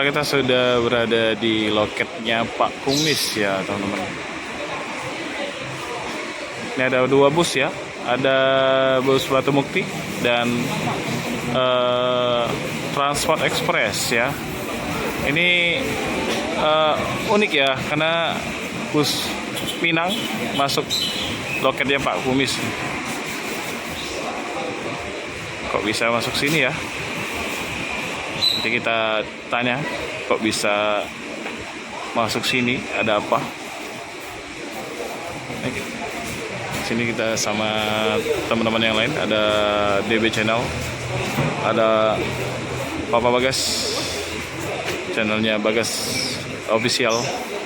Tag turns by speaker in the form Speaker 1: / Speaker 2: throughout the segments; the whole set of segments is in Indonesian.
Speaker 1: Sekarang kita sudah berada di loketnya Pak Kumis ya teman-teman. Ini ada 2 bus ya. Ada bus Batu Mukti dan Transport Express ya. Ini unik ya karena bus Minang masuk loketnya Pak Kumis. Kok bisa masuk sini ya? Nanti kita tanya kok bisa masuk sini, ada apa? Sini kita sama teman-teman yang lain, ada DB Channel, ada Papa Bagas, channelnya Bagas Official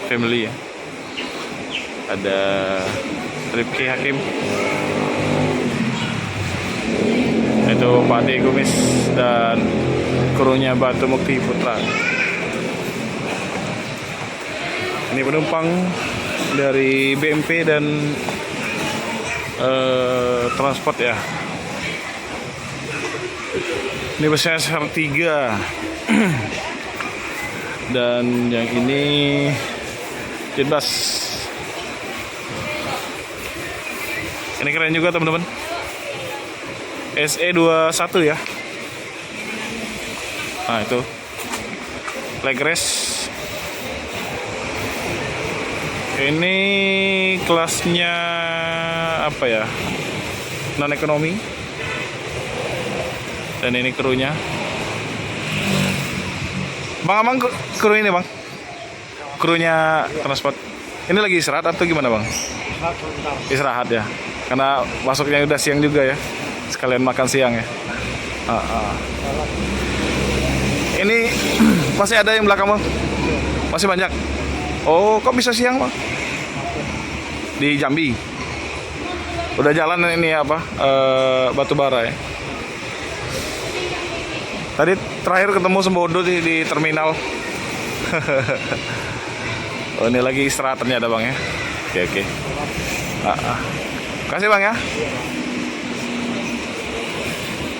Speaker 1: Family ya. Ada Rifki Hakim, itu Pak D Kumis dan krunya Batu Mukti Putra. Ini penumpang dari BMP dan transport ya. Ini busnya SR3 dan yang ini Jetbus. Ini keren juga teman-teman, SE21 ya. Nah itu leg race. Ini kelasnya apa ya, non ekonomi. Dan ini krunya Bang, Amang kru ini Bang, krunya transport. Ini lagi istirahat atau gimana Bang? Istirahat ya, karena masuknya udah siang juga ya, sekalian makan siang ya. Ini masih ada yang belakang Bang? Masih banyak? Oh, kok bisa siang Bang? Di Jambi. Udah jalan ini apa? Batu bara ya. Tadi terakhir ketemu Sembodo di terminal. Oh, ini lagi istirahat ternyata Bang ya. Oke. Kasih Bang ya.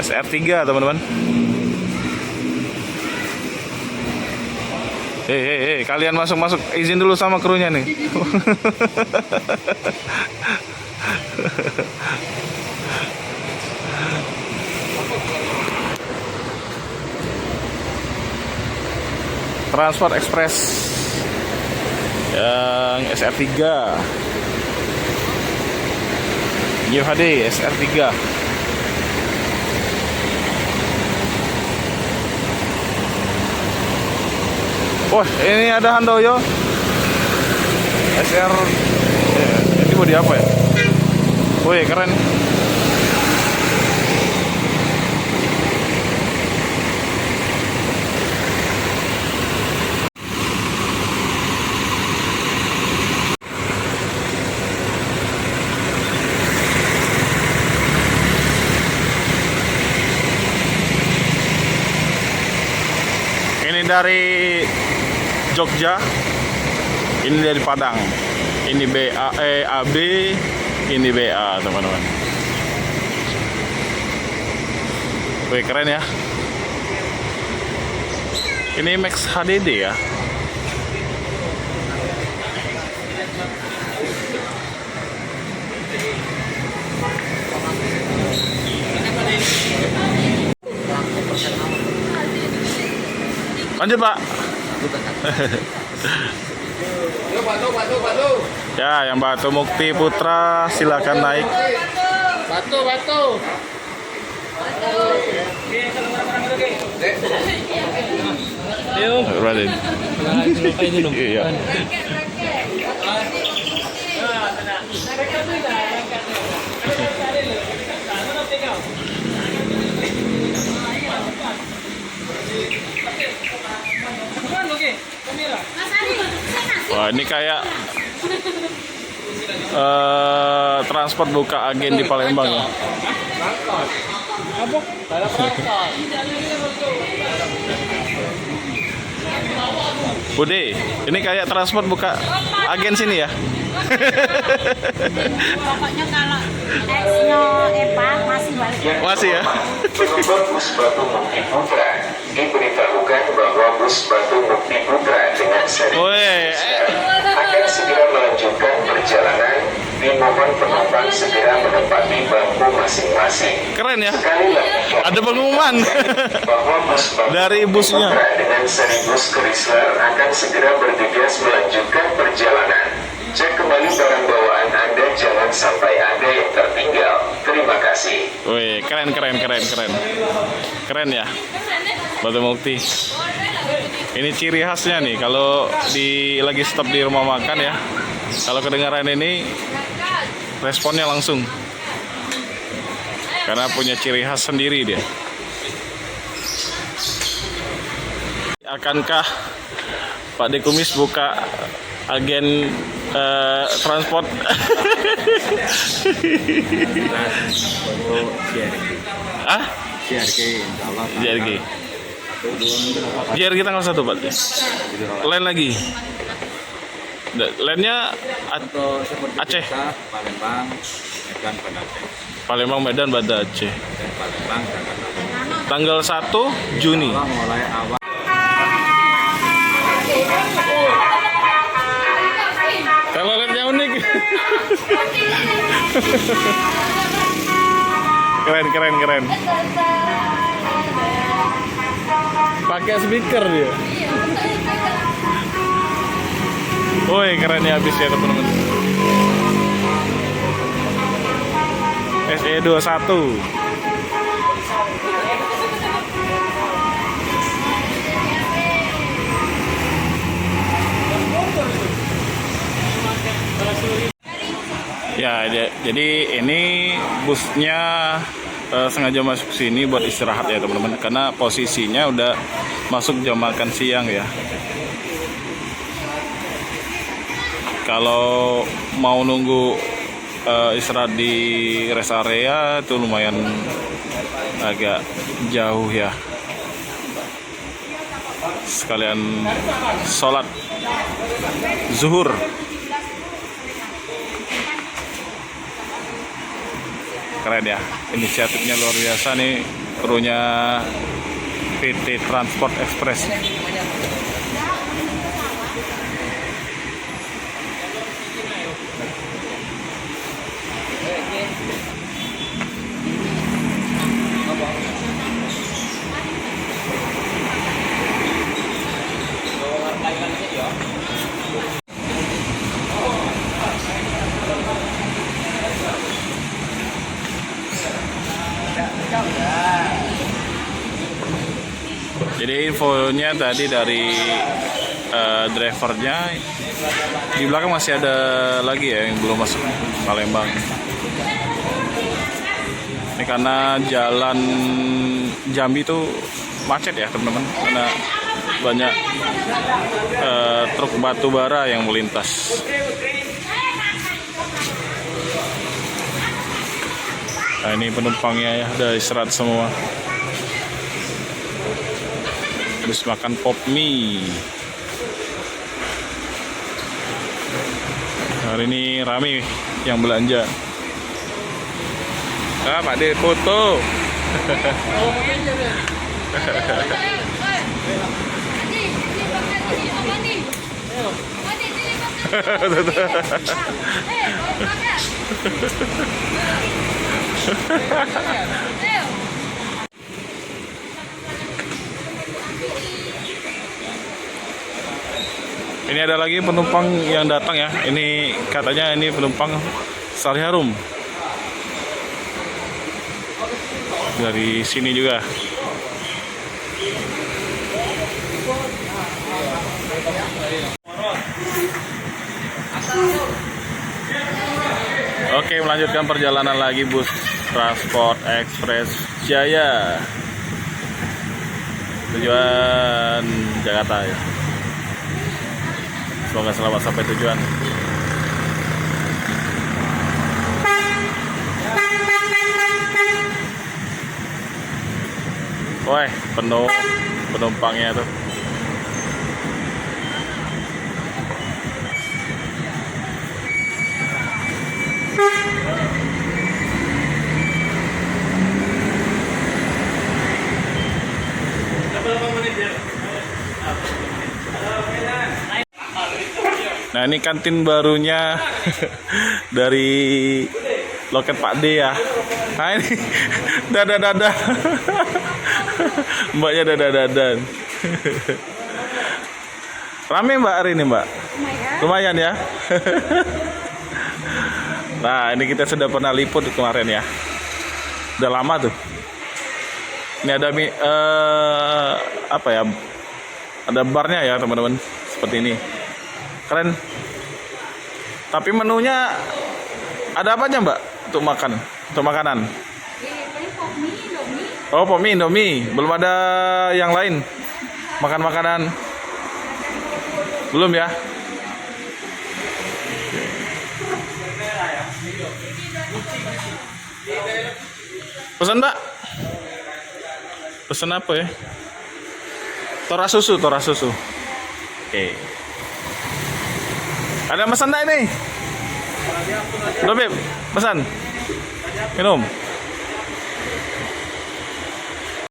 Speaker 1: SR3 teman-teman. Hei, kalian masuk, izin dulu sama krunya nih. Transport Express yang SR3, New HD SR3. Wah, ini ada Handoyo SR. Ini bodi apa ya? Wih, keren. Ini dari Jogja, ini dari Padang, ini AB, ini BA teman-teman. Wih, keren ya. Ini Max HDD ya. Lanjut Pak. Ya, yang Batu Mukti Putra silakan naik.
Speaker 2: Batu.
Speaker 1: Raden. Iya. Wah, ini kayak transport buka agen di Palembang ya. Bude, ini kayak transport buka agen sini ya.
Speaker 3: Pokoknya kalau X-nya Epa masih balik.
Speaker 1: Masih ya.
Speaker 4: Penumpang bus Batu Mukti Putra
Speaker 3: Diberitahukan bahwa bus Batu Mukti Putra dengan seri
Speaker 1: Woi,
Speaker 3: akan segera melanjutkan perjalanan. Dimohon penumpang segera menempati bangku masing-masing.
Speaker 1: keren ya.
Speaker 3: Sekali lagi,
Speaker 1: Ada pengumuman
Speaker 3: bahwa bus Batu
Speaker 1: dari
Speaker 3: Mukti
Speaker 1: busnya.
Speaker 3: Putra dengan seri bus Chrysler akan segera bergegas melanjutkan perjalanan. Cek kembali barang bawaan Anda, jangan sampai ada yang tertinggal. Terima kasih.
Speaker 1: Wih, keren. Keren ya. Batu Mukti. Ini ciri khasnya nih kalau lagi stop di rumah makan ya. Kalau kedengaran ini responnya langsung. Karena punya ciri khas sendiri dia. Akankah Pak Dekumis buka agen transport? Ah? JRG. JRG tanggal 1 Pak. Lain lagi. Lainnya Aceh. Palembang, Medan, Banda Aceh. Tanggal 1 Juni. Teloletnya unik. Keren. Pakai speaker dia. Woi, keren ya habis ya teman-teman. SE21. Ya, jadi ini busnya sengaja masuk sini buat istirahat ya teman-teman, karena posisinya udah masuk jam makan siang ya. Kalau mau nunggu istirahat di rest area itu lumayan agak jauh ya. Sekalian sholat zuhur. Keren ya, inisiatifnya luar biasa nih krunya PT Transport Express. Jadi infonya tadi dari drivernya, di belakang masih ada lagi ya yang belum masuk Palembang. Ini karena jalan Jambi itu macet ya teman-teman, karena banyak truk batu bara yang melintas. Nah ini penumpangnya ya, udah istirahat semua. Habis makan pop mie. Hari ini rame yang belanja. Ah, Pak De foto. Ini ada lagi penumpang yang datang ya. Ini katanya ini penumpang Sari Harum. Dari sini juga. Oke, melanjutkan perjalanan lagi bus Transport Express Jaya. Tujuan Jakarta ya. Semoga selamat sampai tujuan. Woi, penuh penumpangnya tuh. Nah, ini kantin barunya dari loket Pak D ya. Nah, ini dada-dada. Mbaknya dada-dadan. Rame Mbak hari ini Mbak? Lumayan ya. Nah, ini kita sudah pernah liput kemarin ya. Udah lama tuh. Ini ada apa ya? Ada barnya ya teman-teman. Seperti ini. Keren. Tapi menunya ada apa aja Mbak untuk makan? Untuk makanan? Oh, pop mie, Indomie. Belum ada yang lain. Makan makanan. Belum ya? Pesan Mbak? Pesan apa ya? Tora susu. Oke. Ada pesan enggak ini? Udah Beb, pesan. Minum.